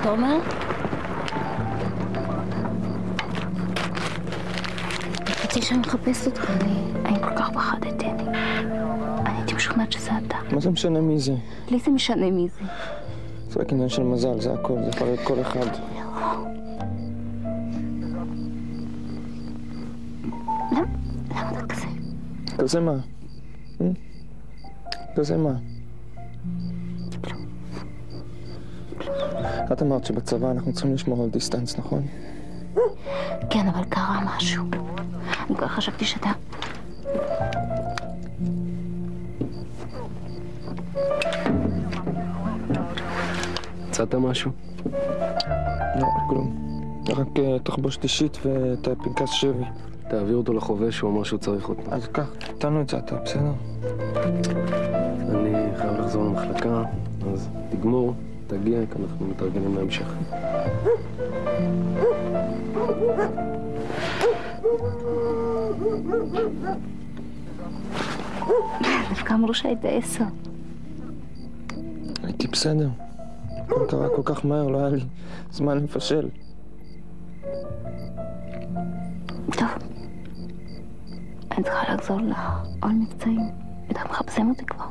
תומר? רציתי שאני מחפשת אותך, אני כל כך פחדתי, אני הייתי משוכנעת שזה אתה. מה זה משנה מי זה? לי זה משנה מי זה. זה רק עניין של מזל, זה הכל, זה יכול להיות כל אחד. למה אתה כזה? כזה מה? כזה מה? את אמרת שבצבא אנחנו צריכים לשמור על דיסטנס, נכון? כן, אבל קרה משהו. אני כבר חשבתי שאתה... מצאת משהו? לא, כלום. רק תחבושת אישית ואת הפנקס שבי. תעביר אותו לחובש, הוא אמר שהוא צריך אותו. אז כך, תנו את זה אתה, בסדר? אני חייב לחזור למחלקה, אז תגמור, תגיע, כי אנחנו מתארגנים להמשך. דווקא אמרו שהיית 10. הייתי בסדר. הכל קרה כל כך מהר, לא היה לי זמן לפשל. טוב. אני צריכה לחזור לעול מבצעים. אתה מחפשים אותי כבר.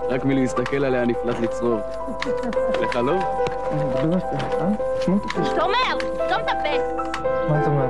רק מלהסתכל עליה נפלט לצרור. לך לא? אני מדבר יפה, אה? תשמעו את הפשט. תומר! סתום את הפה! מה אתה אומר?